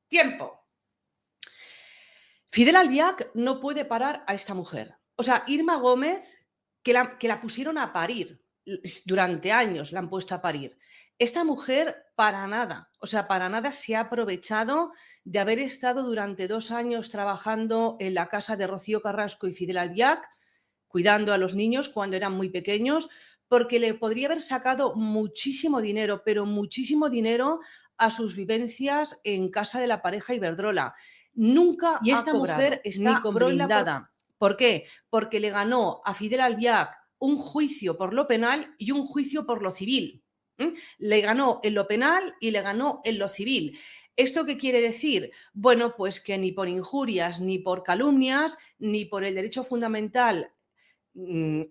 Tiempo. Fidel Albiac no puede parar a esta mujer. O sea, Irma Gómez, que la pusieron a parir, durante años la han puesto a parir. Esta mujer para nada, o sea, para nada se ha aprovechado de haber estado durante 2 años trabajando en la casa de Rocío Carrasco y Fidel Albiac, cuidando a los niños cuando eran muy pequeños, porque le podría haber sacado muchísimo dinero, pero muchísimo dinero a sus vivencias en casa de la pareja Iberdrola. Nunca Y esta ha cobrado, mujer está ni blindada. ¿Por qué? Porque le ganó a Fidel Albiac un juicio por lo penal y un juicio por lo civil. Le ganó en lo penal y le ganó en lo civil. ¿Esto qué quiere decir? Bueno, pues que ni por injurias, ni por calumnias, ni por el derecho fundamental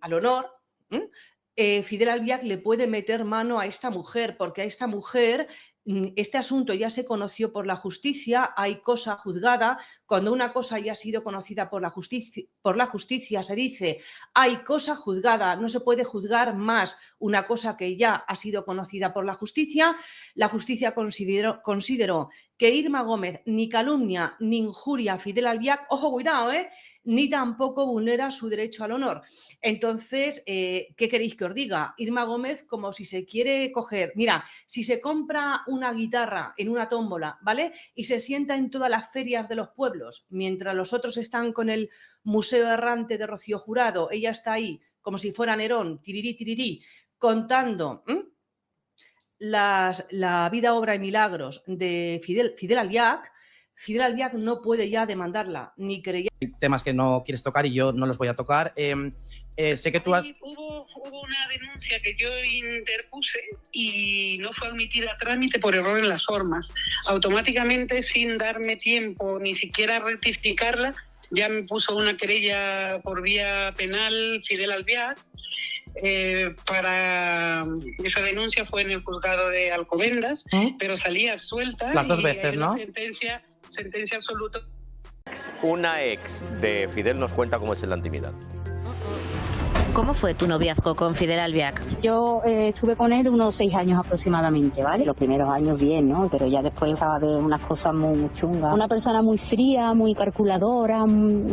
al honor, Fidel Albiac le puede meter mano a esta mujer, porque a esta mujer este asunto ya se conoció por la justicia, hay cosa juzgada. Cuando una cosa ya ha sido conocida por la justicia se dice hay cosa juzgada, no se puede juzgar más una cosa que ya ha sido conocida por la justicia. La justicia consideró que Irma Gómez ni calumnia ni injuria a Fidel Albiac, ojo, cuidado, ni tampoco vulnera su derecho al honor. Entonces, ¿qué queréis que os diga? Irma Gómez, como si se quiere coger, mira, si se compra una guitarra en una tómbola, ¿vale? Y se sienta en todas las ferias de los pueblos, mientras los otros están con el Museo Errante de Rocío Jurado, ella está ahí como si fuera Nerón, tirirí, tirirí, contando la vida, obra y milagros de Fidel Albiac. Fidel Albiac no puede ya demandarla, ni creía. Hay temas que no quieres tocar y yo no los voy a tocar. Sé que tú has... Hubo una denuncia que yo interpuse y no fue admitida a trámite por error en las formas. Automáticamente, sin darme tiempo ni siquiera rectificarla, ya me puso una querella por vía penal Fidel Albiac. Para esa denuncia fue en el juzgado de Alcobendas, pero salí absuelta. Las 2 veces, ¿no? Sentencia absoluta. Una ex de Fidel nos cuenta cómo es en la intimidad. ¿Cómo fue tu noviazgo con Fidel Albiac? Yo estuve con él unos 6 años aproximadamente, ¿vale? Los primeros años bien, ¿no? Pero ya después empezaba a ver unas cosas muy chungas. Una persona muy fría, muy calculadora,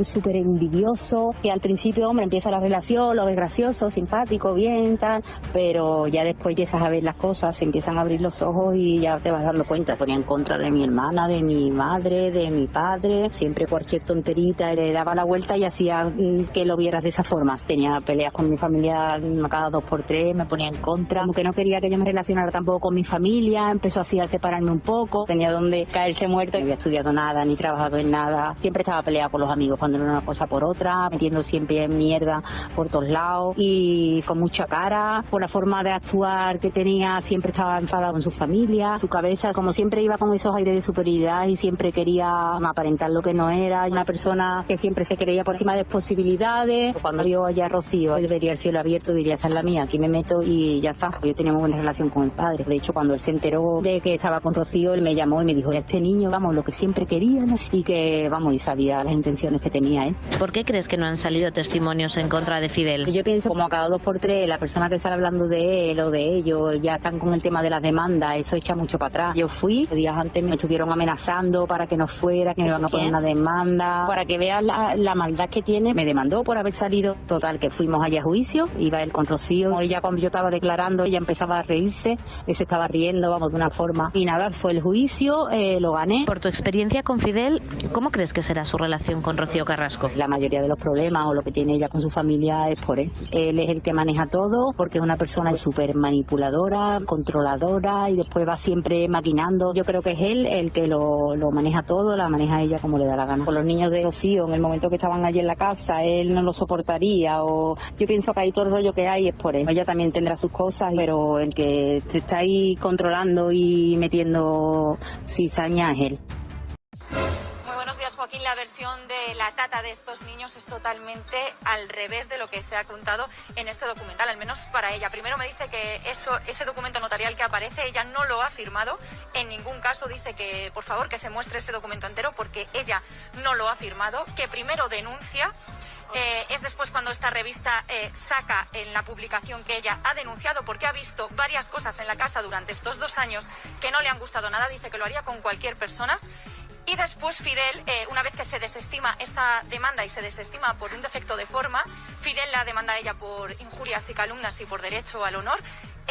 súper envidioso, que al principio, hombre, empieza la relación, lo ves gracioso, simpático, bien, tal, pero ya después empiezas a ver las cosas, se empiezan a abrir los ojos y ya te vas dando cuenta. Ponía en contra de mi hermana, de mi madre, de mi padre, siempre cualquier tonterita le daba la vuelta y hacía que lo vieras de esa forma. Tenía peleas con mi familia cada 2 por 3, me ponía en contra, como que no quería que yo me relacionara tampoco con mi familia, empezó así a separarme un poco, tenía donde caerse muerto, no había estudiado nada, ni trabajado en nada, siempre estaba peleada con los amigos cuando era una cosa por otra, metiendo siempre en mierda por todos lados y con mucha cara, por la forma de actuar que tenía, siempre estaba enfadada con su familia, su cabeza, como siempre iba con esos aires de superioridad y siempre quería aparentar lo que no era, una persona que siempre se creía por encima de posibilidades. Cuando yo allá a Rocío, él vería el cielo abierto, diría, esta es la mía, aquí me meto y ya está. Yo tenía muy buena relación con el padre. De hecho, cuando él se enteró de que estaba con Rocío, él me llamó y me dijo, este niño, vamos, lo que siempre quería, ¿no? Y que, vamos, y sabía las intenciones que tenía él. ¿Por qué crees que no han salido testimonios en contra de Fidel? Yo pienso, como a cada 2 por 3, la persona que sale hablando de él o de ellos, ya están con el tema de las demandas, eso echa mucho para atrás. Yo fui, días antes me estuvieron amenazando para que no fuera, que me iban a poner una demanda, para que vean la maldad que tiene. Me demandó por haber salido. Total, que fuimos allá a juicio, iba él con Rocío. Ella, cuando yo estaba declarando, ella empezaba a reírse, él se estaba riendo, vamos, de una forma. Y nada, fue el juicio, lo gané. Por tu experiencia con Fidel, ¿cómo crees que será su relación con Rocío Carrasco? La mayoría de los problemas o lo que tiene ella con su familia es por él. Él es el que maneja todo, porque es una persona súper manipuladora, controladora, y después va siempre maquinando. Yo creo que es él el que lo maneja todo, la maneja ella como le da la gana. Con los niños de Rocío, en el momento que estaban allí en la casa, él no lo soportaría, o yo pienso que ahí todo el rollo que hay es por él. Ella también tendrá sus cosas, pero el que te está ahí controlando y metiendo cizaña es él. Muy buenos días, Joaquín. La versión de la tata de estos niños es totalmente al revés de lo que se ha contado en este documental, al menos para ella. Primero me dice que ese documento notarial que aparece, ella no lo ha firmado. En ningún caso dice que, por favor, que se muestre ese documento entero porque ella no lo ha firmado. Que primero denuncia. Es después cuando esta revista saca en la publicación que ella ha denunciado porque ha visto varias cosas en la casa durante estos 2 años que no le han gustado nada. Dice que lo haría con cualquier persona. Y después Fidel, una vez que se desestima esta demanda y se desestima por un defecto de forma, Fidel la demanda a ella por injurias y calumnias y por derecho al honor.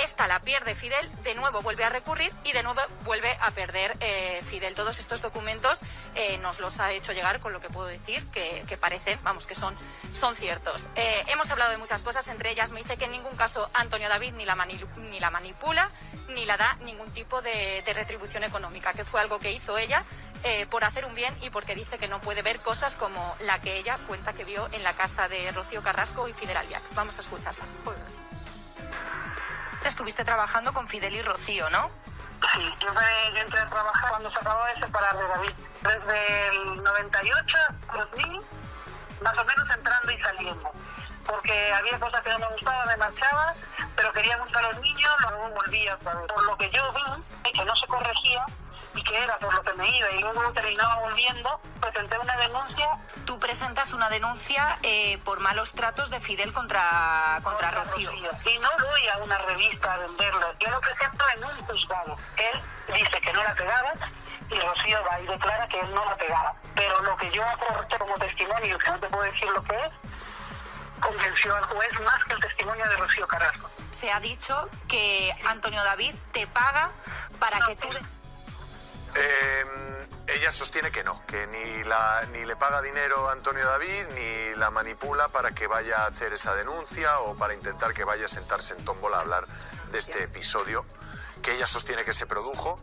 Esta la pierde Fidel, de nuevo vuelve a recurrir y de nuevo vuelve a perder Fidel. Todos estos documentos nos los ha hecho llegar, con lo que puedo decir que parecen, vamos, que son ciertos. Hemos hablado de muchas cosas, entre ellas me dice que en ningún caso Antonio David ni la manipula, ni la da ningún tipo de retribución económica, que fue algo que hizo ella por hacer un bien y porque dice que no puede ver cosas como la que ella cuenta que vio en la casa de Rocío Carrasco y Fidel Albiac. Vamos a escucharla. Estuviste trabajando con Fidel y Rocío, ¿no? Sí, yo entré a trabajar cuando se acabó de separar de David. Desde el 98 a 2000, más o menos entrando y saliendo. Porque había cosas que no me gustaban, me marchaba, pero quería mucho a los niños, luego volvía otra vez. Por lo que yo vi, que no se corregía, y que era por lo que me iba, y luego terminaba volviendo, presenté una denuncia. Tú presentas una denuncia por malos tratos de Fidel contra Rocío. Y no voy a una revista a venderlo, yo lo presento en un juzgado. Él dice que no la pegaba, y Rocío va y declara que él no la pegaba. Pero lo que yo aporté como testimonio, que no te puedo decir lo que es, convenció al juez más que el testimonio de Rocío Carrasco. Se ha dicho que Antonio David te paga para que tú... Ella sostiene que no, que ni le paga dinero a Antonio David, ni la manipula para que vaya a hacer esa denuncia o para intentar que vaya a sentarse en tómbola a hablar de este episodio que ella sostiene que se produjo,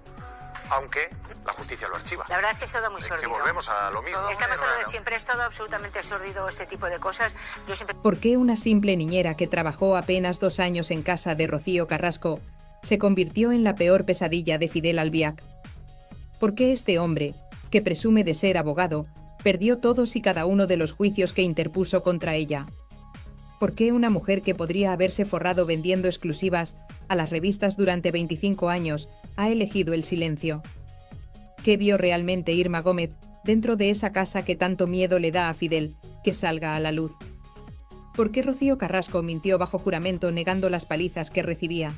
aunque la justicia lo archiva. La verdad es que es todo muy sórdido. Que volvemos a lo mismo. Estamos en lo de siempre, es todo absolutamente sórdido este tipo de cosas. Yo siempre... ¿Por qué una simple niñera que trabajó apenas 2 años en casa de Rocío Carrasco se convirtió en la peor pesadilla de Fidel Albiac? ¿Por qué este hombre, que presume de ser abogado, perdió todos y cada uno de los juicios que interpuso contra ella? ¿Por qué una mujer que podría haberse forrado vendiendo exclusivas a las revistas durante 25 años ha elegido el silencio? ¿Qué vio realmente Irma Gómez dentro de esa casa que tanto miedo le da a Fidel que salga a la luz? ¿Por qué Rocío Carrasco mintió bajo juramento negando las palizas que recibía?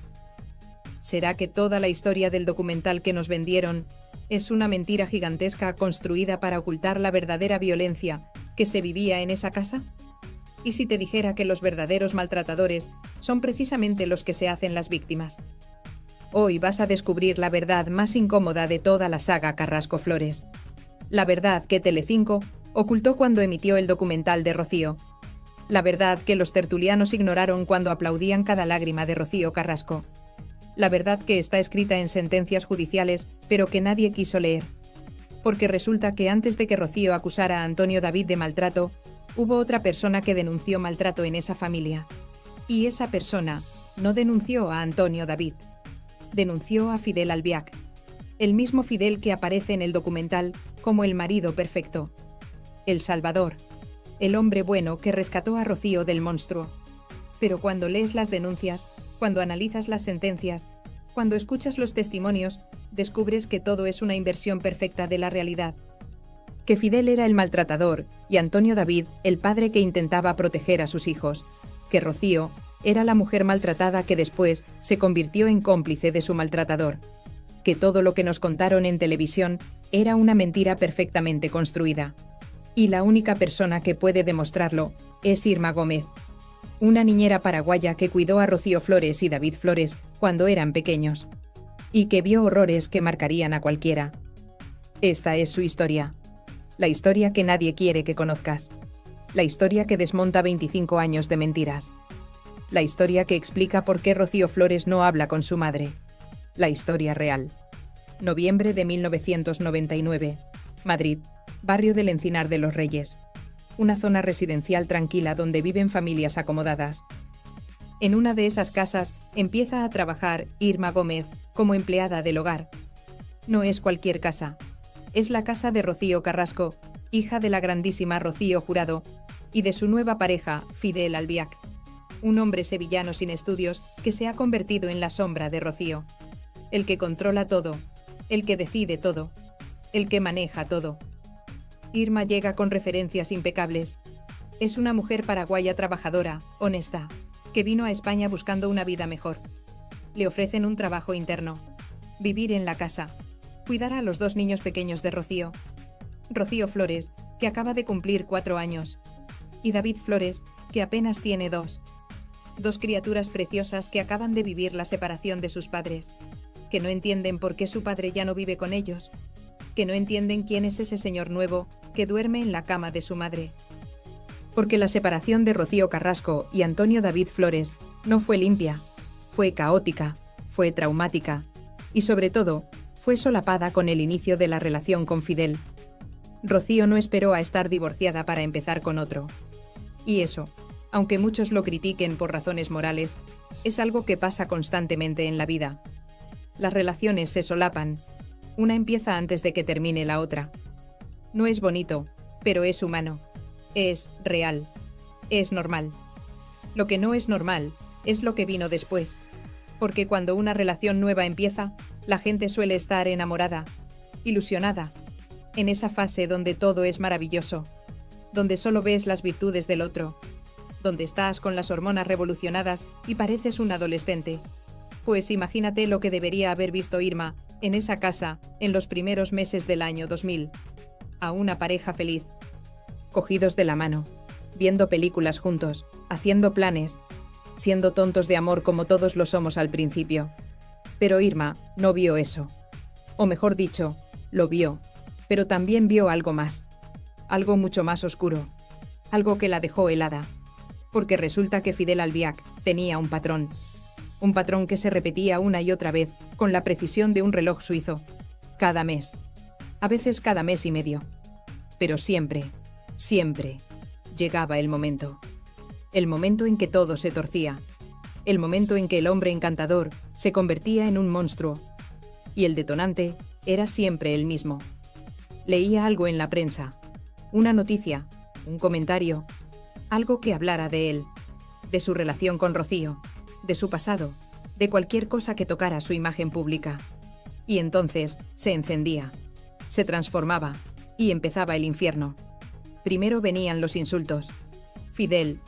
¿Será que toda la historia del documental que nos vendieron es una mentira gigantesca construida para ocultar la verdadera violencia que se vivía en esa casa? ¿Y si te dijera que los verdaderos maltratadores son precisamente los que se hacen las víctimas? Hoy vas a descubrir la verdad más incómoda de toda la saga Carrasco Flores. La verdad que Telecinco ocultó cuando emitió el documental de Rocío. La verdad que los tertulianos ignoraron cuando aplaudían cada lágrima de Rocío Carrasco. La verdad que está escrita en sentencias judiciales, pero que nadie quiso leer. Porque resulta que antes de que Rocío acusara a Antonio David de maltrato, hubo otra persona que denunció maltrato en esa familia. Y esa persona no denunció a Antonio David. Denunció a Fidel Albiac, el mismo Fidel que aparece en el documental como el marido perfecto, el salvador, el hombre bueno que rescató a Rocío del monstruo. Pero cuando lees las denuncias, cuando analizas las sentencias, cuando escuchas los testimonios, descubres que todo es una inversión perfecta de la realidad. Que Fidel era el maltratador y Antonio David el padre que intentaba proteger a sus hijos. Que Rocío era la mujer maltratada que después se convirtió en cómplice de su maltratador. Que todo lo que nos contaron en televisión era una mentira perfectamente construida. Y la única persona que puede demostrarlo es Irma Gómez, una niñera paraguaya que cuidó a Rocío Flores y David Flores cuando eran pequeños, y que vio horrores que marcarían a cualquiera. Esta es su historia. La historia que nadie quiere que conozcas. La historia que desmonta 25 años de mentiras. La historia que explica por qué Rocío Flores no habla con su madre. La historia real. Noviembre de 1999. Madrid, barrio del Encinar de los Reyes. Una zona residencial tranquila donde viven familias acomodadas. En una de esas casas empieza a trabajar Irma Gómez como empleada del hogar. No es cualquier casa. Es la casa de Rocío Carrasco, hija de la grandísima Rocío Jurado, y de su nueva pareja, Fidel Albiac, un hombre sevillano sin estudios que se ha convertido en la sombra de Rocío. El que controla todo, el que decide todo, el que maneja todo. Irma llega con referencias impecables. Es una mujer paraguaya trabajadora, honesta, que vino a España buscando una vida mejor. Le ofrecen un trabajo interno, vivir en la casa, cuidar a los 2 niños pequeños de Rocío, Rocío Flores, que acaba de cumplir 4 años, y David Flores, que apenas tiene 2. 2 criaturas preciosas que acaban de vivir la separación de sus padres, que no entienden por qué su padre ya no vive con ellos, que no entienden quién es ese señor nuevo que duerme en la cama de su madre. Porque la separación de Rocío Carrasco y Antonio David Flores no fue limpia, fue caótica, fue traumática y sobre todo fue solapada con el inicio de la relación con Fidel. Rocío no esperó a estar divorciada para empezar con otro. Y eso, aunque muchos lo critiquen por razones morales, es algo que pasa constantemente en la vida. Las relaciones se solapan, una empieza antes de que termine la otra. No es bonito, pero es humano, es real, es normal. Lo que no es normal es lo que vino después, porque cuando una relación nueva empieza, la gente suele estar enamorada, ilusionada, en esa fase donde todo es maravilloso, donde solo ves las virtudes del otro, donde estás con las hormonas revolucionadas y pareces un adolescente. Pues imagínate lo que debería haber visto Irma en esa casa en los primeros meses del año 2000. A una pareja feliz, cogidos de la mano, viendo películas juntos, haciendo planes, siendo tontos de amor como todos lo somos al principio. Pero Irma no vio eso. O mejor dicho, lo vio, pero también vio algo más. Algo mucho más oscuro. Algo que la dejó helada. Porque resulta que Fidel Albiac tenía un patrón. Un patrón que se repetía una y otra vez con la precisión de un reloj suizo. Cada mes. A veces cada mes y medio. Pero siempre, siempre, llegaba el momento. El momento en que todo se torcía. El momento en que el hombre encantador se convertía en un monstruo. Y el detonante era siempre el mismo. Leía algo en la prensa. Una noticia, un comentario, algo que hablara de él, de su relación con Rocío, de su pasado, de cualquier cosa que tocara su imagen pública. Y entonces se encendía, se transformaba y empezaba el infierno. Primero venían los insultos. Fidel,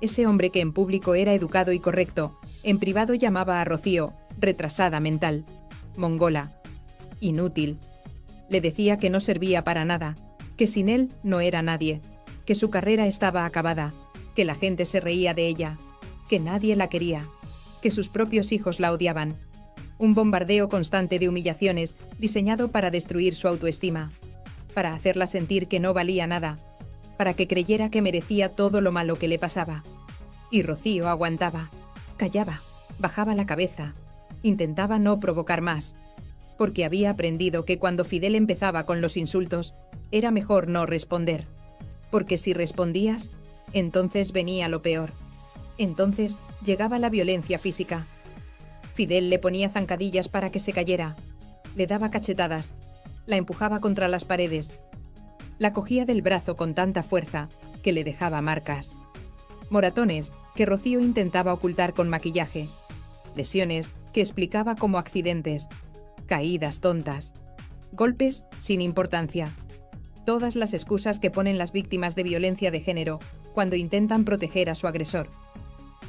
ese hombre que en público era educado y correcto, en privado llamaba a Rocío retrasada mental, mongola, inútil. Le decía que no servía para nada, que sin él no era nadie, que su carrera estaba acabada, que la gente se reía de ella, que nadie la quería, que sus propios hijos la odiaban. Un bombardeo constante de humillaciones diseñado para destruir su autoestima, para hacerla sentir que no valía nada, para que creyera que merecía todo lo malo que le pasaba. Y Rocío aguantaba, callaba, bajaba la cabeza, intentaba no provocar más, porque había aprendido que cuando Fidel empezaba con los insultos, era mejor no responder, porque si respondías, entonces venía lo peor. Entonces llegaba la violencia física. Fidel le ponía zancadillas para que se cayera, le daba cachetadas, la empujaba contra las paredes, la cogía del brazo con tanta fuerza que le dejaba marcas. Moratones que Rocío intentaba ocultar con maquillaje, lesiones que explicaba como accidentes, caídas tontas, golpes sin importancia. Todas las excusas que ponen las víctimas de violencia de género cuando intentan proteger a su agresor.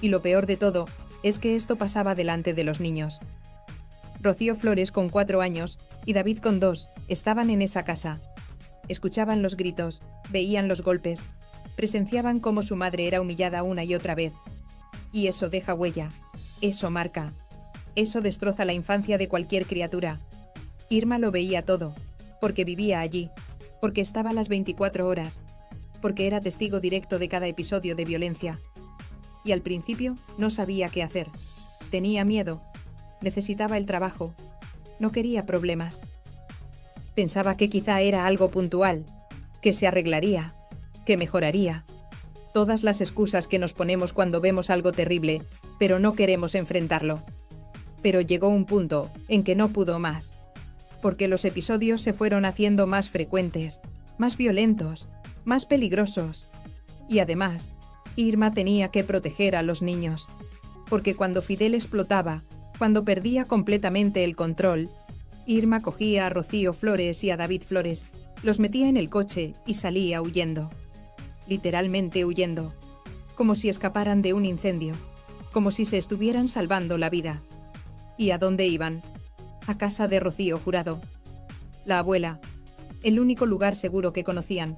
Y lo peor de todo es que esto pasaba delante de los niños. Rocío Flores con 4 años y David con 2 estaban en esa casa. Escuchaban los gritos, veían los golpes, presenciaban cómo su madre era humillada una y otra vez. Y eso deja huella, eso marca, eso destroza la infancia de cualquier criatura. Irma lo veía todo, porque vivía allí, porque estaba las 24 horas, porque era testigo directo de cada episodio de violencia. Y al principio no sabía qué hacer. Tenía miedo, necesitaba el trabajo, no quería problemas. Pensaba que quizá era algo puntual, que se arreglaría, que mejoraría. Todas las excusas que nos ponemos cuando vemos algo terrible, pero no queremos enfrentarlo. Pero llegó un punto en que no pudo más, porque los episodios se fueron haciendo más frecuentes, más violentos, más peligrosos. Y además, Irma tenía que proteger a los niños, porque cuando Fidel explotaba, cuando perdía completamente el control, Irma cogía a Rocío Flores y a David Flores, los metía en el coche y salía huyendo. Literalmente huyendo, como si escaparan de un incendio, como si se estuvieran salvando la vida. ¿Y a dónde iban? A casa de Rocío Jurado. La abuela, el único lugar seguro que conocían.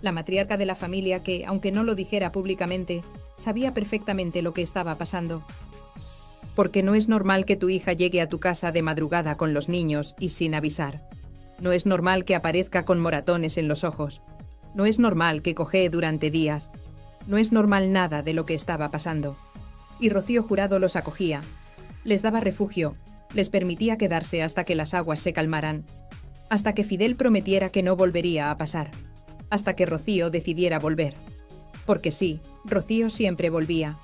La matriarca de la familia que, aunque no lo dijera públicamente, sabía perfectamente lo que estaba pasando. Porque no es normal que tu hija llegue a tu casa de madrugada con los niños y sin avisar. No es normal que aparezca con moratones en los ojos. No es normal que cojee durante días. No es normal nada de lo que estaba pasando. Y Rocío Jurado los acogía, les daba refugio, les permitía quedarse hasta que las aguas se calmaran, hasta que Fidel prometiera que no volvería a pasar, hasta que Rocío decidiera volver. Porque sí, Rocío siempre volvía,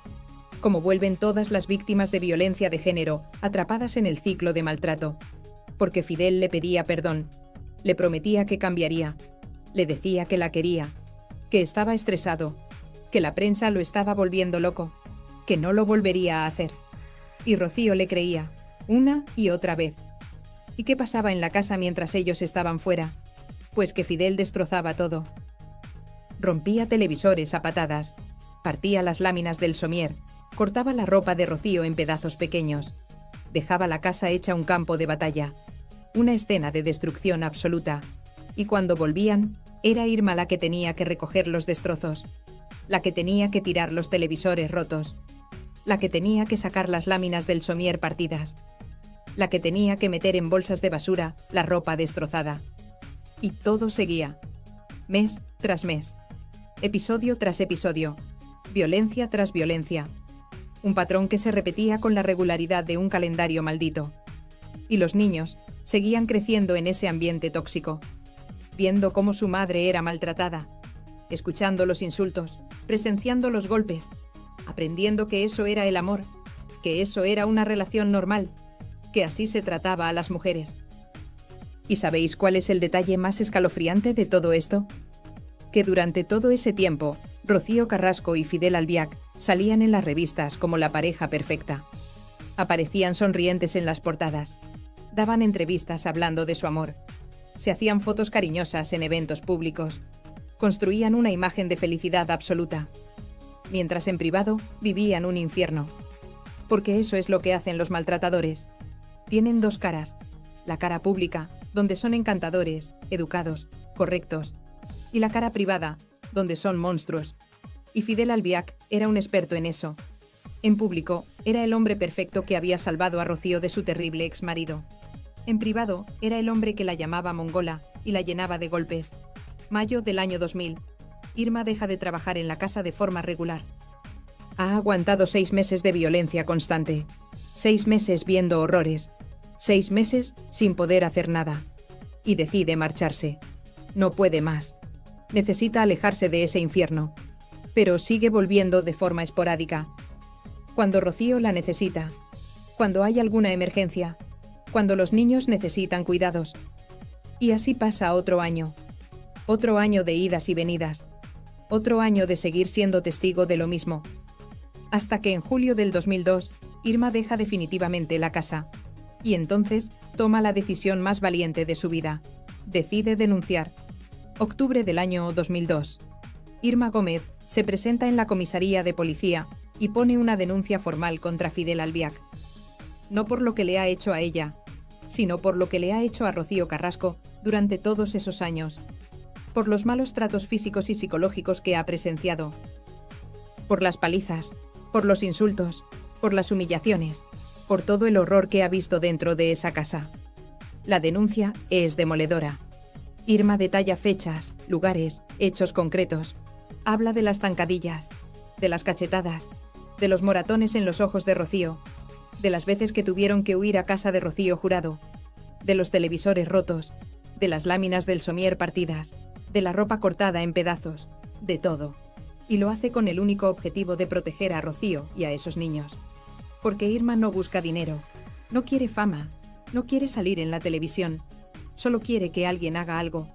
como vuelven todas las víctimas de violencia de género atrapadas en el ciclo de maltrato. Porque Fidel le pedía perdón, le prometía que cambiaría, le decía que la quería, que estaba estresado, que la prensa lo estaba volviendo loco, que no lo volvería a hacer. Y Rocío le creía, una y otra vez. ¿Y qué pasaba en la casa mientras ellos estaban fuera? Pues que Fidel destrozaba todo. Rompía televisores a patadas, partía las láminas del somier, cortaba la ropa de Rocío en pedazos pequeños, dejaba la casa hecha un campo de batalla, una escena de destrucción absoluta. Y cuando volvían, era Irma la que tenía que recoger los destrozos, la que tenía que tirar los televisores rotos, la que tenía que sacar las láminas del somier partidas, la que tenía que meter en bolsas de basura la ropa destrozada. Y todo seguía, mes tras mes, episodio tras episodio, violencia tras violencia, un patrón que se repetía con la regularidad de un calendario maldito. Y los niños seguían creciendo en ese ambiente tóxico, viendo cómo su madre era maltratada, escuchando los insultos, presenciando los golpes, aprendiendo que eso era el amor, que eso era una relación normal, que así se trataba a las mujeres. ¿Y sabéis cuál es el detalle más escalofriante de todo esto? Que durante todo ese tiempo, Rocío Carrasco y Fidel Albiac salían en las revistas como la pareja perfecta. Aparecían sonrientes en las portadas, daban entrevistas hablando de su amor, se hacían fotos cariñosas en eventos públicos, construían una imagen de felicidad absoluta, mientras en privado vivían un infierno. Porque eso es lo que hacen los maltratadores. Tienen dos caras, la cara pública, donde son encantadores, educados, correctos, y la cara privada, donde son monstruos. Y Fidel Albiac era un experto en eso. En público, era el hombre perfecto que había salvado a Rocío de su terrible exmarido. En privado, era el hombre que la llamaba mongola y la llenaba de golpes. Mayo del año 2000. Irma deja de trabajar en la casa de forma regular. Ha aguantado 6 meses de violencia constante. 6 meses viendo horrores. 6 meses sin poder hacer nada. Y decide marcharse. No puede más. Necesita alejarse de ese infierno. Pero sigue volviendo de forma esporádica. Cuando Rocío la necesita. Cuando hay alguna emergencia. Cuando los niños necesitan cuidados. Y así pasa otro año. Otro año de idas y venidas. Otro año de seguir siendo testigo de lo mismo. Hasta que en julio del 2002, Irma deja definitivamente la casa. Y entonces toma la decisión más valiente de su vida. Decide denunciar. Octubre del año 2002. Irma Gómez se presenta en la comisaría de policía y pone una denuncia formal contra Fidel Albiac. No por lo que le ha hecho a ella, sino por lo que le ha hecho a Rocío Carrasco durante todos esos años. Por los malos tratos físicos y psicológicos que ha presenciado. Por las palizas, por los insultos, por las humillaciones, por todo el horror que ha visto dentro de esa casa. La denuncia es demoledora. Irma detalla fechas, lugares, hechos concretos. Habla de las zancadillas, de las cachetadas, de los moratones en los ojos de Rocío, de las veces que tuvieron que huir a casa de Rocío Jurado, de los televisores rotos, de las láminas del somier partidas, de la ropa cortada en pedazos, de todo. Y lo hace con el único objetivo de proteger a Rocío y a esos niños. Porque Irma no busca dinero, no quiere fama, no quiere salir en la televisión, solo quiere que alguien haga algo,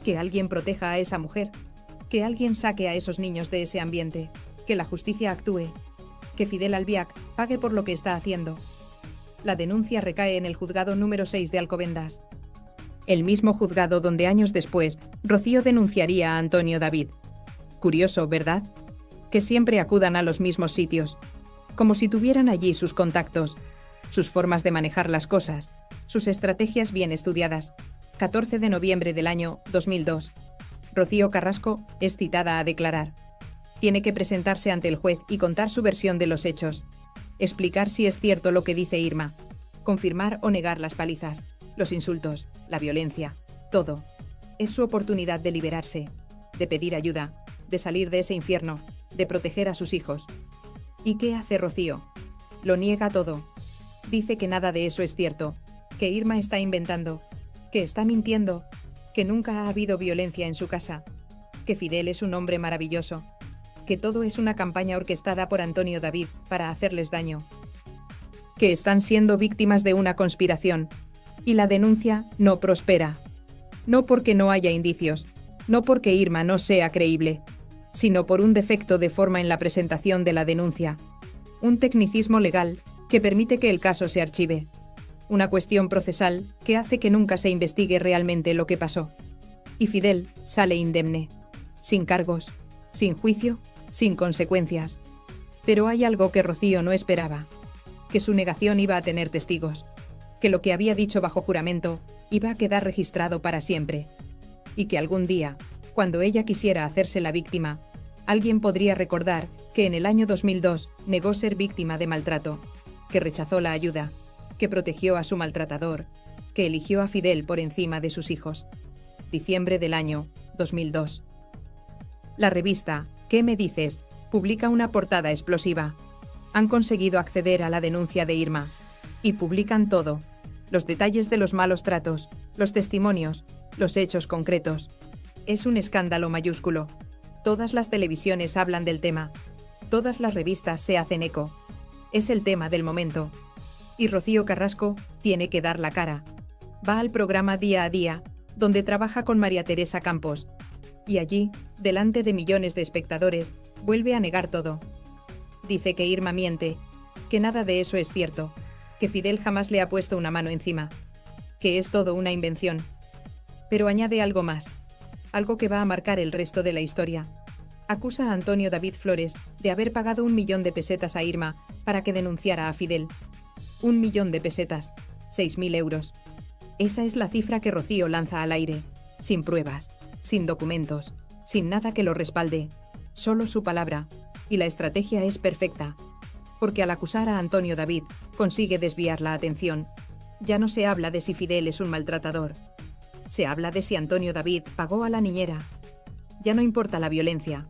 que alguien proteja a esa mujer, que alguien saque a esos niños de ese ambiente, que la justicia actúe, que Fidel Albiac pague por lo que está haciendo. La denuncia recae en el juzgado número 6 de Alcobendas. El mismo juzgado donde años después Rocío denunciaría a Antonio David. Curioso, ¿verdad? Que siempre acudan a los mismos sitios, como si tuvieran allí sus contactos, sus formas de manejar las cosas, sus estrategias bien estudiadas, 14 de noviembre del año 2002. Rocío Carrasco es citada a declarar. Tiene que presentarse ante el juez y contar su versión de los hechos. Explicar si es cierto lo que dice Irma. Confirmar o negar las palizas, los insultos, la violencia, todo. Es su oportunidad de liberarse, de pedir ayuda, de salir de ese infierno, de proteger a sus hijos. ¿Y qué hace Rocío? Lo niega todo. Dice que nada de eso es cierto, que Irma está inventando, que está mintiendo, que nunca ha habido violencia en su casa, que Fidel es un hombre maravilloso, que todo es una campaña orquestada por Antonio David para hacerles daño, que están siendo víctimas de una conspiración, y la denuncia no prospera. No porque no haya indicios, no porque Irma no sea creíble, sino por un defecto de forma en la presentación de la denuncia, un tecnicismo legal que permite que el caso se archive, una cuestión procesal que hace que nunca se investigue realmente lo que pasó. Y Fidel sale indemne, sin cargos, sin juicio, sin consecuencias. Pero hay algo que Rocío no esperaba, que su negación iba a tener testigos, que lo que había dicho bajo juramento iba a quedar registrado para siempre, y que algún día, cuando ella quisiera hacerse la víctima, alguien podría recordar que en el año 2002 negó ser víctima de maltrato, que rechazó la ayuda, que protegió a su maltratador, que eligió a Fidel por encima de sus hijos. Diciembre del año 2002. La revista ¿Qué me dices?, publica una portada explosiva. Han conseguido acceder a la denuncia de Irma y publican todo, los detalles de los malos tratos, los testimonios, los hechos concretos. Es un escándalo mayúsculo. Todas las televisiones hablan del tema. Todas las revistas se hacen eco. Es el tema del momento. Y Rocío Carrasco tiene que dar la cara. Va al programa Día a Día, donde trabaja con María Teresa Campos. Y allí, delante de millones de espectadores, vuelve a negar todo. Dice que Irma miente, que nada de eso es cierto, que Fidel jamás le ha puesto una mano encima, que es todo una invención. Pero añade algo más, algo que va a marcar el resto de la historia. Acusa a Antonio David Flores de haber pagado 1 millón de pesetas a Irma para que denunciara a Fidel. 1 millón de pesetas, 6.000 euros. Esa es la cifra que Rocío lanza al aire, sin pruebas, sin documentos, sin nada que lo respalde, solo su palabra, y la estrategia es perfecta, porque al acusar a Antonio David consigue desviar la atención. Ya no se habla de si Fidel es un maltratador, se habla de si Antonio David pagó a la niñera. Ya no importa la violencia,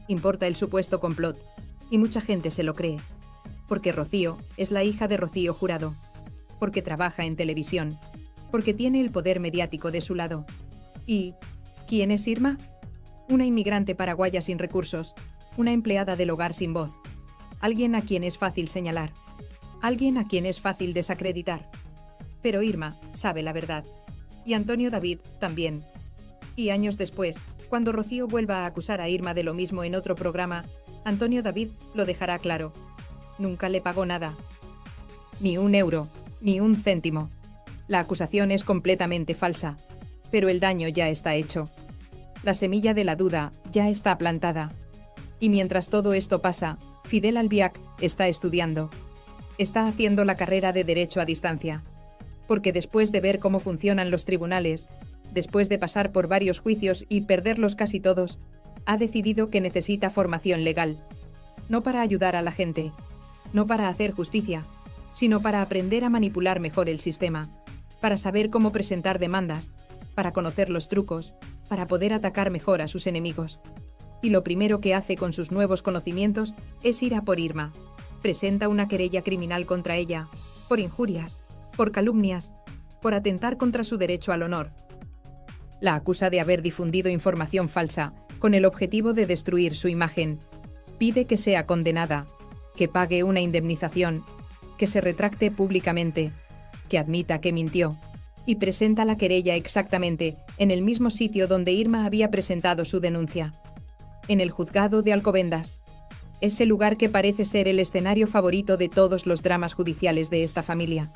importa el supuesto complot, y mucha gente se lo cree, porque Rocío es la hija de Rocío Jurado, porque trabaja en televisión, porque tiene el poder mediático de su lado. ¿Y quién es Irma? Una inmigrante paraguaya sin recursos, una empleada del hogar sin voz, alguien a quien es fácil señalar, alguien a quien es fácil desacreditar. Pero Irma sabe la verdad, y Antonio David también. Y años después, cuando Rocío vuelva a acusar a Irma de lo mismo en otro programa, Antonio David lo dejará claro. Nunca le pagó nada. Ni 1 euro, ni 1 céntimo. La acusación es completamente falsa, pero el daño ya está hecho. La semilla de la duda ya está plantada. Y mientras todo esto pasa, Fidel Albiac está estudiando. Está haciendo la carrera de Derecho a distancia. Porque después de ver cómo funcionan los tribunales, después de pasar por varios juicios y perderlos casi todos, ha decidido que necesita formación legal. No para ayudar a la gente, no para hacer justicia, sino para aprender a manipular mejor el sistema, para saber cómo presentar demandas, para conocer los trucos, para poder atacar mejor a sus enemigos. Y lo primero que hace con sus nuevos conocimientos es ir a por Irma. Presenta una querella criminal contra ella, por injurias, por calumnias, por atentar contra su derecho al honor. La acusa de haber difundido información falsa con el objetivo de destruir su imagen. Pide que sea condenada, que pague una indemnización, que se retracte públicamente, que admita que mintió, y presenta la querella exactamente en el mismo sitio donde Irma había presentado su denuncia, en el juzgado de Alcobendas, ese lugar que parece ser el escenario favorito de todos los dramas judiciales de esta familia,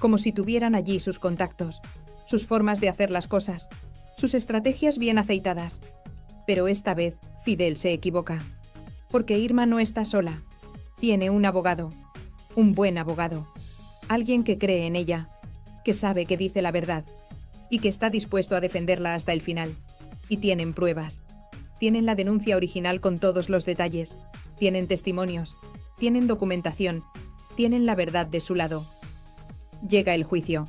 como si tuvieran allí sus contactos, sus formas de hacer las cosas, sus estrategias bien aceitadas. Pero esta vez Fidel se equivoca, porque Irma no está sola, tiene un abogado, un buen abogado, alguien que cree en ella, que sabe que dice la verdad, y que está dispuesto a defenderla hasta el final. Y tienen pruebas. Tienen la denuncia original con todos los detalles. Tienen testimonios. Tienen documentación. Tienen la verdad de su lado. Llega el juicio.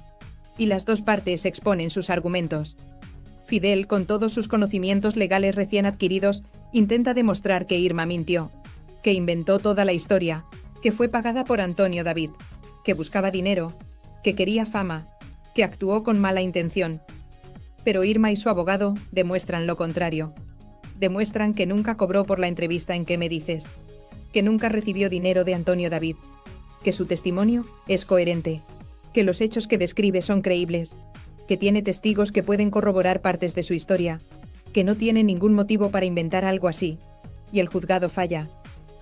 Y las dos partes exponen sus argumentos. Fidel, con todos sus conocimientos legales recién adquiridos, intenta demostrar que Irma mintió, que inventó toda la historia, que fue pagada por Antonio David, que buscaba dinero, que quería fama, que actuó con mala intención. Pero Irma y su abogado demuestran lo contrario. Demuestran que nunca cobró por la entrevista en Que me dices, que nunca recibió dinero de Antonio David, que su testimonio es coherente, que los hechos que describe son creíbles, que tiene testigos que pueden corroborar partes de su historia, que no tiene ningún motivo para inventar algo así, y el juzgado falla,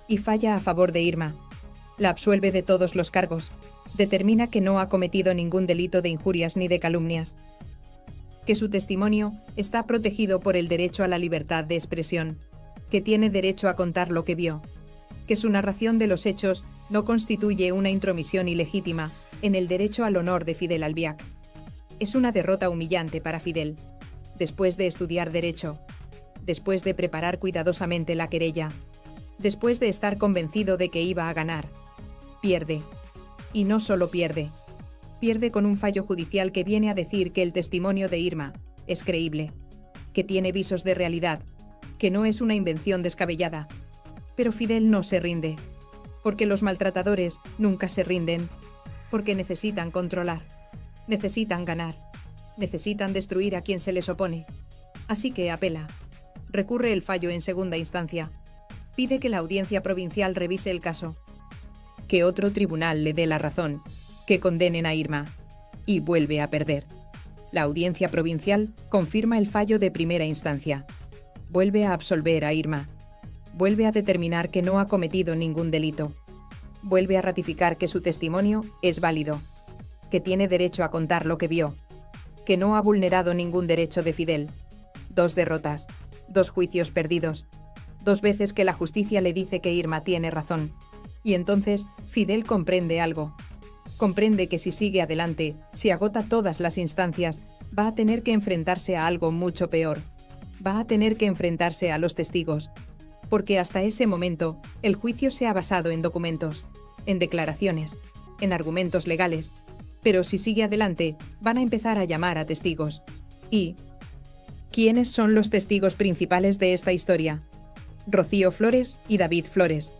y falla a favor de Irma. La absuelve de todos los cargos, determina que no ha cometido ningún delito de injurias ni de calumnias, que su testimonio está protegido por el derecho a la libertad de expresión, que tiene derecho a contar lo que vio, que su narración de los hechos no constituye una intromisión ilegítima en el derecho al honor de Fidel Albiac. Es una derrota humillante para Fidel, después de estudiar derecho, después de preparar cuidadosamente la querella, después de estar convencido de que iba a ganar. Pierde. Y no solo pierde. Pierde con un fallo judicial que viene a decir que el testimonio de Irma es creíble, que tiene visos de realidad, que no es una invención descabellada. Pero Fidel no se rinde, porque los maltratadores nunca se rinden, porque necesitan controlar. Necesitan ganar. Necesitan destruir a quien se les opone. Así que apela. Recurre el fallo en segunda instancia. Pide que la audiencia provincial revise el caso. Que otro tribunal le dé la razón. Que condenen a Irma. Y vuelve a perder. La audiencia provincial confirma el fallo de primera instancia. Vuelve a absolver a Irma. Vuelve a determinar que no ha cometido ningún delito. Vuelve a ratificar que su testimonio es válido, que tiene derecho a contar lo que vio, que no ha vulnerado ningún derecho de Fidel. 2 derrotas, 2 juicios perdidos, 2 veces que la justicia le dice que Irma tiene razón. Y entonces Fidel comprende algo. Comprende que si sigue adelante, si agota todas las instancias, va a tener que enfrentarse a algo mucho peor. Va a tener que enfrentarse a los testigos. Porque hasta ese momento, el juicio se ha basado en documentos, en declaraciones, en argumentos legales. Pero si sigue adelante, van a empezar a llamar a testigos. ¿Y quiénes son los testigos principales de esta historia? Rocío Flores y David Flores,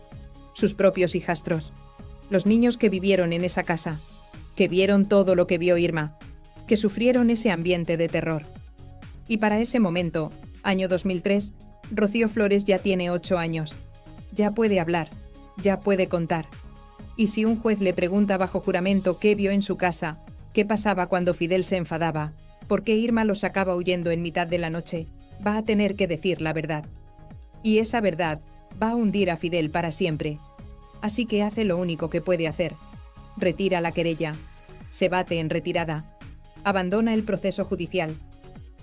sus propios hijastros, los niños que vivieron en esa casa, que vieron todo lo que vio Irma, que sufrieron ese ambiente de terror. Y para ese momento, año 2003, Rocío Flores ya tiene 8 años. Ya puede hablar, ya puede contar. Y si un juez le pregunta bajo juramento qué vio en su casa, qué pasaba cuando Fidel se enfadaba, por qué Irma lo sacaba huyendo en mitad de la noche, va a tener que decir la verdad. Y esa verdad va a hundir a Fidel para siempre. Así que hace lo único que puede hacer. Retira la querella. Se bate en retirada. Abandona el proceso judicial.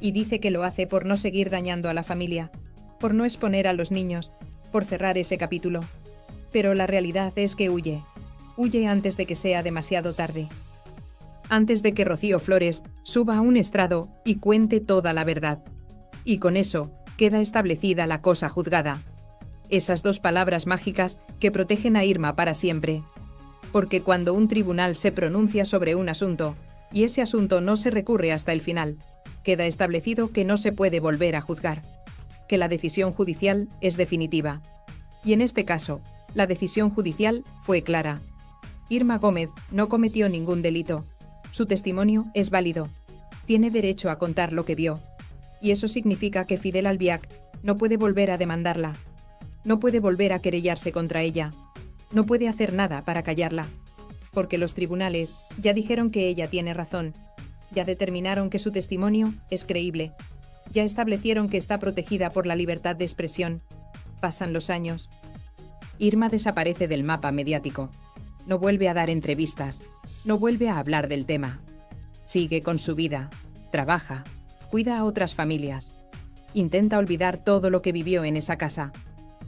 Y dice que lo hace por no seguir dañando a la familia, por no exponer a los niños, por cerrar ese capítulo. Pero la realidad es que huye. Huye antes de que sea demasiado tarde. Antes de que Rocío Flores suba a un estrado y cuente toda la verdad. Y con eso queda establecida la cosa juzgada. Esas 2 palabras mágicas que protegen a Irma para siempre. Porque cuando un tribunal se pronuncia sobre un asunto, y ese asunto no se recurre hasta el final, queda establecido que no se puede volver a juzgar, que la decisión judicial es definitiva. Y en este caso, la decisión judicial fue clara. Irma Gómez no cometió ningún delito. Su testimonio es válido. Tiene derecho a contar lo que vio. Y eso significa que Fidel Albiac no puede volver a demandarla. No puede volver a querellarse contra ella. No puede hacer nada para callarla. Porque los tribunales ya dijeron que ella tiene razón. Ya determinaron que su testimonio es creíble. Ya establecieron que está protegida por la libertad de expresión. Pasan los años. Irma desaparece del mapa mediático. No vuelve a dar entrevistas. No vuelve a hablar del tema. Sigue con su vida. Trabaja. Cuida a otras familias. Intenta olvidar todo lo que vivió en esa casa.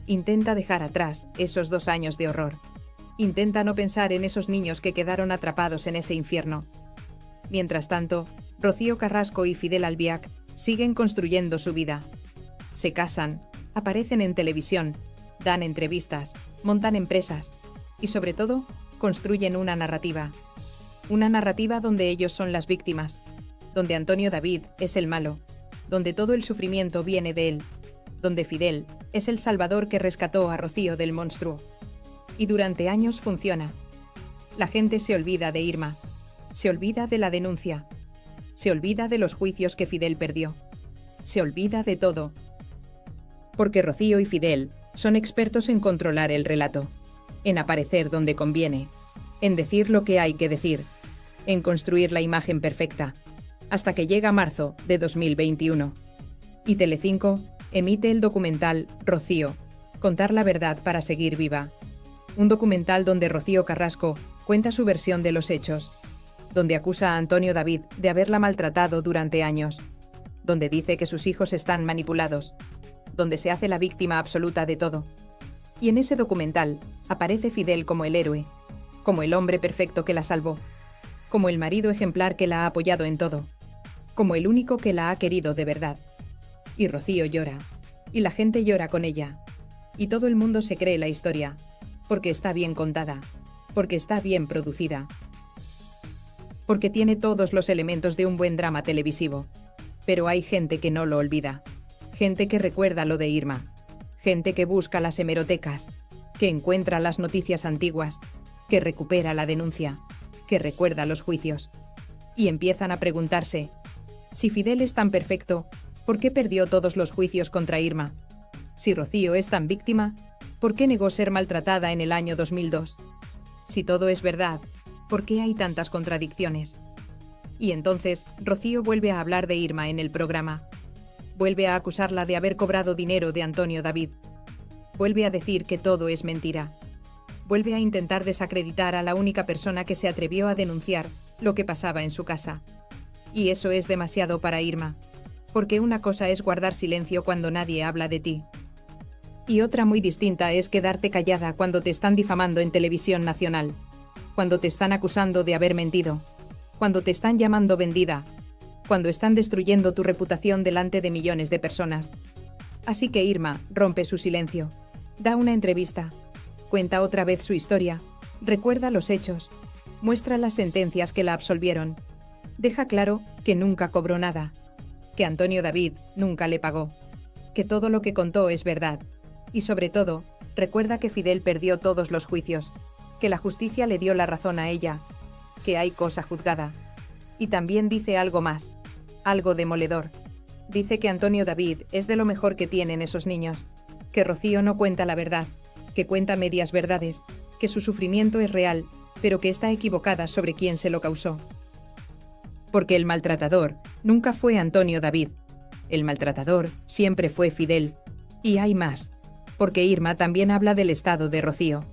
Intenta dejar atrás esos 2 años de horror. Intenta no pensar en esos niños que quedaron atrapados en ese infierno. Mientras tanto, Rocío Carrasco y Fidel Albiac siguen construyendo su vida. Se casan, aparecen en televisión, dan entrevistas, montan empresas y, sobre todo, construyen una narrativa. Una narrativa donde ellos son las víctimas, donde Antonio David es el malo, donde todo el sufrimiento viene de él, donde Fidel es el salvador que rescató a Rocío del monstruo. Y durante años funciona. La gente se olvida de Irma, se olvida de la denuncia, se olvida de los juicios que Fidel perdió, se olvida de todo. Porque Rocío y Fidel son expertos en controlar el relato, en aparecer donde conviene, en decir lo que hay que decir, en construir la imagen perfecta, hasta que llega marzo de 2021. Y Telecinco emite el documental Rocío, contar la verdad para seguir viva. Un documental donde Rocío Carrasco cuenta su versión de los hechos, donde acusa a Antonio David de haberla maltratado durante años, donde dice que sus hijos están manipulados, donde se hace la víctima absoluta de todo. Y en ese documental aparece Fidel como el héroe, como el hombre perfecto que la salvó, como el marido ejemplar que la ha apoyado en todo, como el único que la ha querido de verdad. Y Rocío llora, y la gente llora con ella, y todo el mundo se cree la historia, porque está bien contada, porque está bien producida, porque tiene todos los elementos de un buen drama televisivo. Pero hay gente que no lo olvida, gente que recuerda lo de Irma, gente que busca las hemerotecas, que encuentra las noticias antiguas, que recupera la denuncia, que recuerda los juicios. Y empiezan a preguntarse, si Fidel es tan perfecto, ¿por qué perdió todos los juicios contra Irma? Si Rocío es tan víctima, ¿por qué negó ser maltratada en el año 2002? Si todo es verdad, ¿por qué hay tantas contradicciones? Y entonces, Rocío vuelve a hablar de Irma en el programa. Vuelve a acusarla de haber cobrado dinero de Antonio David. Vuelve a decir que todo es mentira. Vuelve a intentar desacreditar a la única persona que se atrevió a denunciar lo que pasaba en su casa. Y eso es demasiado para Irma, porque una cosa es guardar silencio cuando nadie habla de ti. Y otra muy distinta es quedarte callada cuando te están difamando en televisión nacional, cuando te están acusando de haber mentido, cuando te están llamando vendida, cuando están destruyendo tu reputación delante de millones de personas. Así que Irma rompe su silencio, da una entrevista, cuenta otra vez su historia, recuerda los hechos, muestra las sentencias que la absolvieron, deja claro que nunca cobró nada, que Antonio David nunca le pagó, que todo lo que contó es verdad. Y sobre todo, recuerda que Fidel perdió todos los juicios, que la justicia le dio la razón a ella, que hay cosa juzgada. Y también dice algo más, algo demoledor. Dice que Antonio David es de lo mejor que tienen esos niños, que Rocío no cuenta la verdad, que cuenta medias verdades, que su sufrimiento es real, pero que está equivocada sobre quién se lo causó. Porque el maltratador nunca fue Antonio David, el maltratador siempre fue Fidel. Y hay más. Porque Irma también habla del estado de Rocío.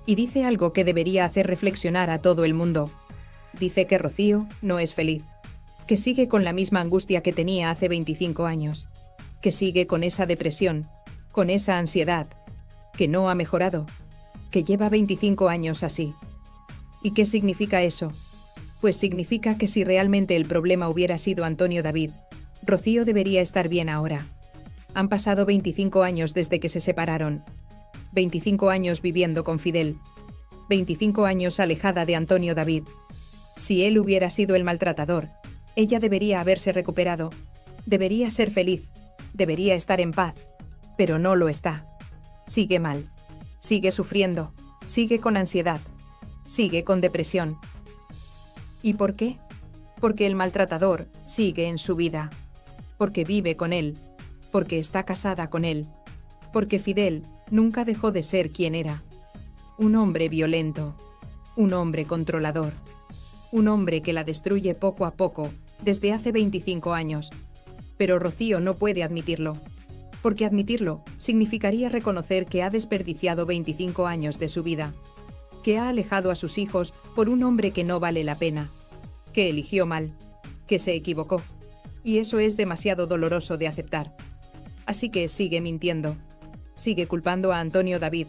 Y dice algo que debería hacer reflexionar a todo el mundo. Dice que Rocío no es feliz, que sigue con la misma angustia que tenía hace 25 años, que sigue con esa depresión, con esa ansiedad, que no ha mejorado, que lleva 25 años así. ¿Y qué significa eso? Pues significa que si realmente el problema hubiera sido Antonio David, Rocío debería estar bien ahora. Han pasado 25 años desde que se separaron. 25 años viviendo con Fidel. 25 años alejada de Antonio David. Si él hubiera sido el maltratador, ella debería haberse recuperado. Debería ser feliz. Debería estar en paz. Pero no lo está. Sigue mal. Sigue sufriendo. Sigue con ansiedad. Sigue con depresión. ¿Y por qué? Porque el maltratador sigue en su vida. Porque vive con él. Porque está casada con él, porque Fidel nunca dejó de ser quien era. Un hombre violento, un hombre controlador, un hombre que la destruye poco a poco desde hace 25 años. Pero Rocío no puede admitirlo, porque admitirlo significaría reconocer que ha desperdiciado 25 años de su vida, que ha alejado a sus hijos por un hombre que no vale la pena, que eligió mal, que se equivocó, y eso es demasiado doloroso de aceptar. Así que sigue mintiendo, sigue culpando a Antonio David,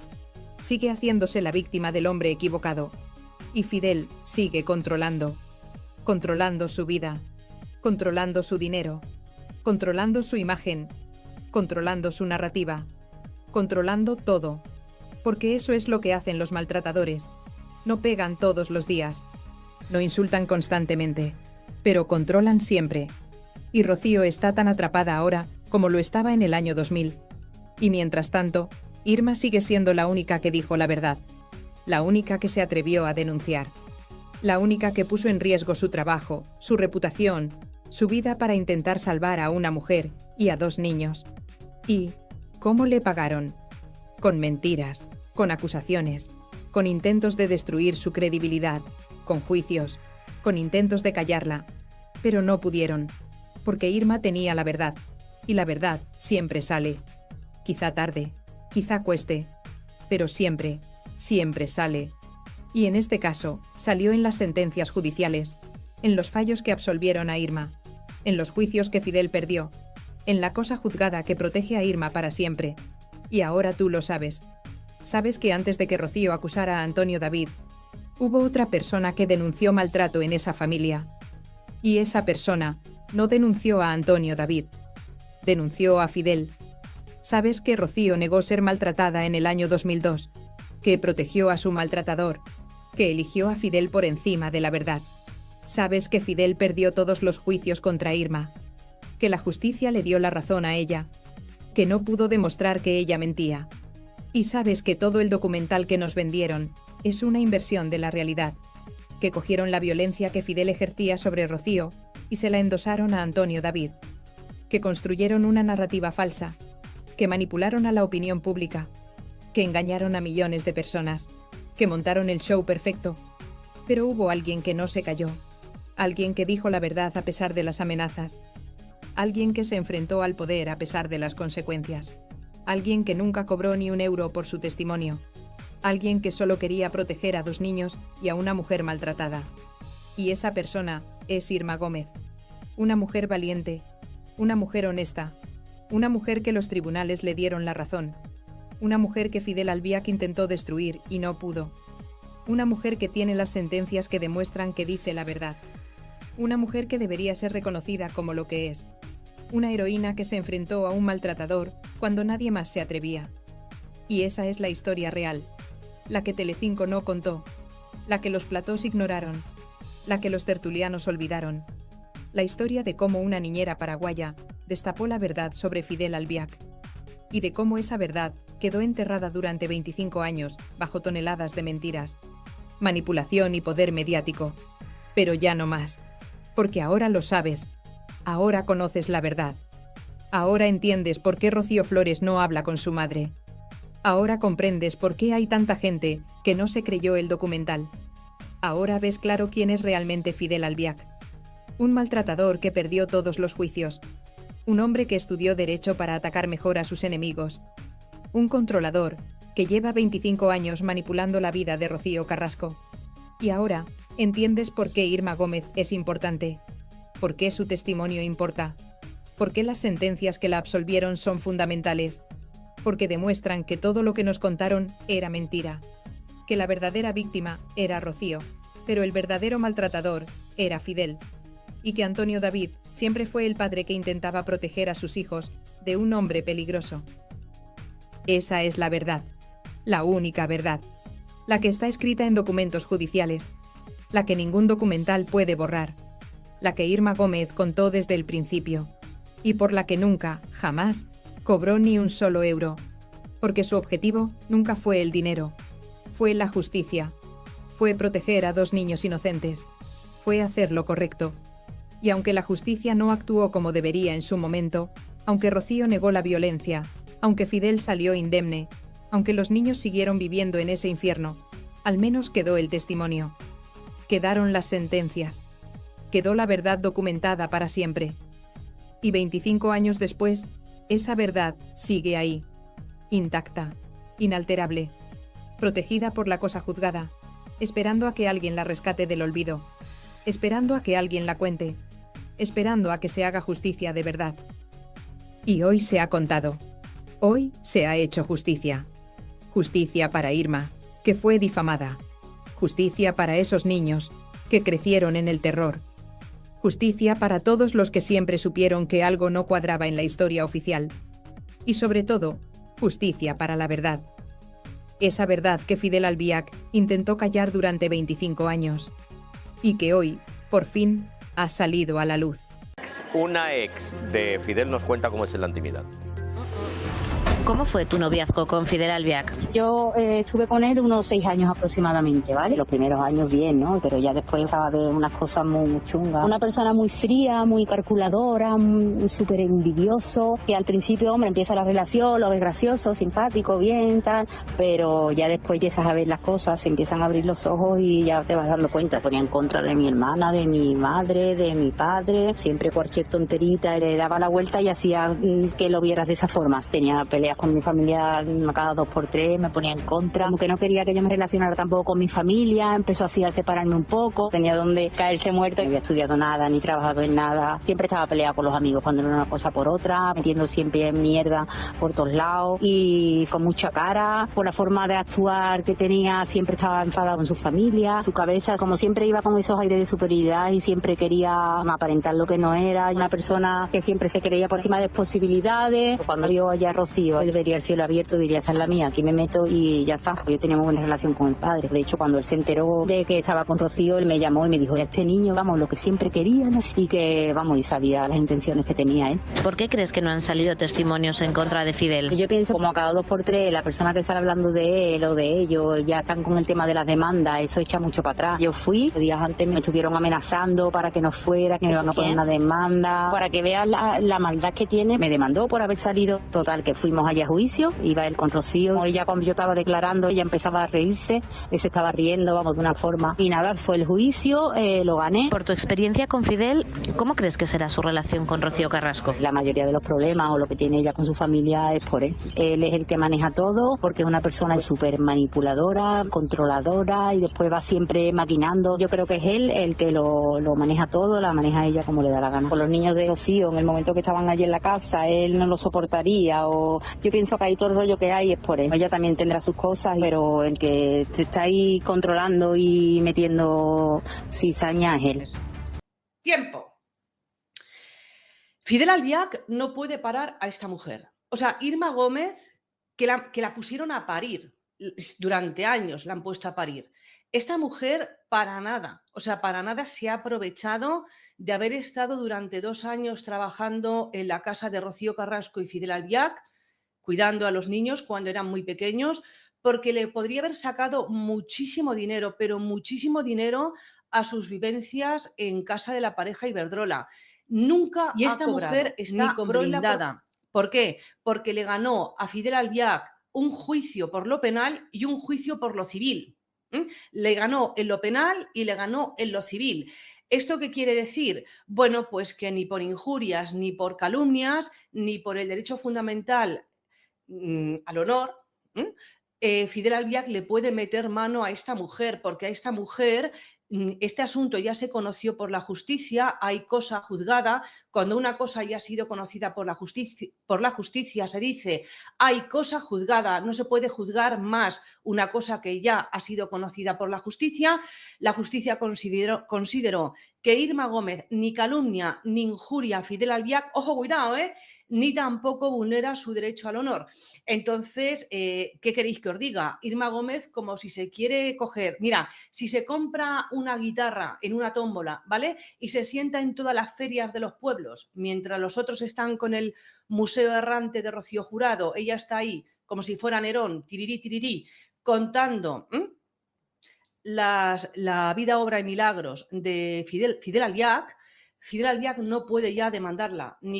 sigue haciéndose la víctima del hombre equivocado. Y Fidel sigue controlando su vida, controlando su dinero, controlando su imagen, controlando su narrativa, controlando todo, porque eso es lo que hacen los maltratadores. No pegan todos los días, no insultan constantemente, pero controlan siempre. Y Rocío está tan atrapada ahora como lo estaba en el año 2000. Y mientras tanto, Irma sigue siendo la única que dijo la verdad, la única que se atrevió a denunciar, la única que puso en riesgo su trabajo, su reputación, su vida para intentar salvar a una mujer y a 2 niños. ¿Y cómo le pagaron? Con mentiras, con acusaciones, con intentos de destruir su credibilidad, con juicios, con intentos de callarla, pero no pudieron, porque Irma tenía la verdad, y la verdad siempre sale. Quizá tarde, quizá cueste, pero siempre, siempre sale. Y en este caso, salió en las sentencias judiciales, en los fallos que absolvieron a Irma, en los juicios que Fidel perdió, en la cosa juzgada que protege a Irma para siempre. Y ahora tú lo sabes. Sabes que antes de que Rocío acusara a Antonio David, hubo otra persona que denunció maltrato en esa familia. Y esa persona no denunció a Antonio David, denunció a Fidel. Sabes que Rocío negó ser maltratada en el año 2002, que protegió a su maltratador, que eligió a Fidel por encima de la verdad. Sabes que Fidel perdió todos los juicios contra Irma, que la justicia le dio la razón a ella, que no pudo demostrar que ella mentía. Y sabes que todo el documental que nos vendieron es una inversión de la realidad, que cogieron la violencia que Fidel ejercía sobre Rocío y se la endosaron a Antonio David, que construyeron una narrativa falsa, que manipularon a la opinión pública, que engañaron a millones de personas, que montaron el show perfecto. Pero hubo alguien que no se cayó, alguien que dijo la verdad a pesar de las amenazas, alguien que se enfrentó al poder a pesar de las consecuencias, alguien que nunca cobró ni un euro por su testimonio, alguien que solo quería proteger a 2 niños y a una mujer maltratada. Y esa persona es Irma Gómez, una mujer valiente, una mujer honesta, una mujer que los tribunales le dieron la razón, una mujer que Fidel Albiac intentó destruir y no pudo, una mujer que tiene las sentencias que demuestran que dice la verdad, una mujer que debería ser reconocida como lo que es, una heroína que se enfrentó a un maltratador cuando nadie más se atrevía. Y esa es la historia real, la que Telecinco no contó, la que los platós ignoraron, la que los tertulianos olvidaron, la historia de cómo una niñera paraguaya destapó la verdad sobre Fidel Albiac y de cómo esa verdad quedó enterrada durante 25 años bajo toneladas de mentiras, manipulación y poder mediático. Pero ya no más, porque ahora lo sabes, ahora conoces la verdad, ahora entiendes por qué Rocío Flores no habla con su madre, ahora comprendes por qué hay tanta gente que no se creyó el documental, ahora ves claro quién es realmente Fidel Albiac, un maltratador que perdió todos los juicios, un hombre que estudió Derecho para atacar mejor a sus enemigos, un controlador que lleva 25 años manipulando la vida de Rocío Carrasco. Y ahora entiendes por qué Irma Gómez es importante, por qué su testimonio importa, por qué las sentencias que la absolvieron son fundamentales, porque demuestran que todo lo que nos contaron era mentira, que la verdadera víctima era Rocío, pero el verdadero maltratador era Fidel, y que Antonio David siempre fue el padre que intentaba proteger a sus hijos de un hombre peligroso. Esa es la verdad, la única verdad, la que está escrita en documentos judiciales, la que ningún documental puede borrar, la que Irma Gómez contó desde el principio, y por la que nunca, jamás, cobró ni un solo euro, porque su objetivo nunca fue el dinero, fue la justicia, fue proteger a 2 niños inocentes, fue hacer lo correcto. Y aunque la justicia no actuó como debería en su momento, aunque Rocío negó la violencia, aunque Fidel salió indemne, aunque los niños siguieron viviendo en ese infierno, al menos quedó el testimonio. Quedaron las sentencias. Quedó la verdad documentada para siempre. Y 25 años después, esa verdad sigue ahí, intacta, inalterable, protegida por la cosa juzgada, esperando a que alguien la rescate del olvido, esperando a que alguien la cuente, esperando a que se haga justicia de verdad. Y hoy se ha contado. Hoy se ha hecho justicia. Justicia para Irma, que fue difamada. Justicia para esos niños que crecieron en el terror. Justicia para todos los que siempre supieron que algo no cuadraba en la historia oficial. Y sobre todo, justicia para la verdad. Esa verdad que Fidel Albiac intentó callar durante 25 años. Y que hoy, por fin, ha salido a la luz. Una ex de Fidel nos cuenta cómo es en la intimidad. ¿Cómo fue tu noviazgo con Fidel Albiac? Yo estuve con él unos 6 años aproximadamente, ¿vale? Los primeros años bien, ¿no? Pero ya después empezaba a ver unas cosas muy chungas. Una persona muy fría, muy calculadora, súper envidioso, que al principio, hombre, empieza la relación, lo ves gracioso, simpático, bien, tal, pero ya después empiezas a ver las cosas, se empiezan a abrir los ojos y ya te vas dando cuenta. Se ponía en contra de mi hermana, de mi madre, de mi padre, siempre cualquier tonterita le daba la vuelta y hacía que lo vieras de esa forma. Tenía peleas con mi familia cada 2 por 3, me ponía en contra, como que no quería que yo me relacionara tampoco con mi familia, empezó así a separarme un poco, tenía donde caerse muerto, no había estudiado nada, ni trabajado en nada, siempre estaba peleada con los amigos cuando era una cosa por otra, metiendo siempre en mierda por todos lados y con mucha cara, por la forma de actuar que tenía, siempre estaba enfadada con su familia, su cabeza, como siempre iba con esos aires de superioridad y siempre quería aparentar lo que no era, una persona que siempre se creía por encima de posibilidades. Cuando yo allá a Rocío, él vería el cielo abierto y diría, esta es la mía, aquí me meto y ya está. Yo tenía muy buena relación con el padre. De hecho, cuando él se enteró de que estaba con Rocío, él me llamó y me dijo, este niño, vamos, lo que siempre quería, ¿no? Y que, vamos, y sabía las intenciones que tenía él. ¿Por qué crees que no han salido testimonios en contra de Fidel? Yo pienso, como a cada 2 por 3, la persona que sale hablando de él o de ellos, ya están con el tema de las demandas, eso echa mucho para atrás. Yo fui, días antes me estuvieron amenazando para que no fuera, que me iban a poner una demanda, para que vean la maldad que tiene. Me demandó por haber salido. Total, que fuimos allá a juicio, iba él con Rocío. Ella, cuando yo estaba declarando, ella empezaba a reírse, él se estaba riendo, vamos, de una forma. Y nada, fue el juicio, lo gané. Por tu experiencia con Fidel, ¿cómo crees que será su relación con Rocío Carrasco? La mayoría de los problemas o lo que tiene ella con su familia es por él. Él es el que maneja todo, porque es una persona súper manipuladora, controladora y después va siempre maquinando. Yo creo que es él el que lo maneja todo, la maneja ella como le da la gana. Con los niños de Rocío, en el momento que estaban allí en la casa, él no lo soportaría, o yo pienso que ahí todo el rollo que hay es por él. Ella también tendrá sus cosas, pero el que se está ahí controlando y metiendo cizaña es él. Tiempo. Fidel Albiac no puede parar a esta mujer. O sea, Irma Gómez, que la pusieron a parir durante años, la han puesto a parir. Esta mujer para nada, o sea, para nada se ha aprovechado de haber estado durante 2 años trabajando en la casa de Rocío Carrasco y Fidel Albiac, cuidando a los niños cuando eran muy pequeños, porque le podría haber sacado muchísimo dinero, pero muchísimo dinero a sus vivencias en casa de la pareja Iberdrola. Nunca y esta mujer está blindada. ¿Por qué? Porque le ganó a Fidel Albiac un juicio por lo penal y un juicio por lo civil. Le ganó en lo penal y le ganó en lo civil. ¿Esto qué quiere decir? Bueno, pues que ni por injurias, ni por calumnias, ni por el derecho fundamental al honor, Fidel Albiac le puede meter mano a esta mujer, porque a esta mujer este asunto ya se conoció por la justicia, hay cosa juzgada. Cuando una cosa ya ha sido conocida por la justicia se dice hay cosa juzgada, no se puede juzgar más una cosa que ya ha sido conocida por la justicia. La justicia consideró que Irma Gómez ni calumnia ni injuria a Fidel Albiac, ojo, cuidado, ni tampoco vulnera su derecho al honor. Entonces, ¿qué queréis que os diga? Irma Gómez, como si se quiere coger, mira, si se compra una guitarra en una tómbola, ¿vale? Y se sienta en todas las ferias de los pueblos, mientras los otros están con el Museo Errante de Rocío Jurado, ella está ahí como si fuera Nerón, tirirí, tirirí, contando la vida, obra y milagros de Fidel Albiac. Fidel Albiac no puede ya demandarla, ni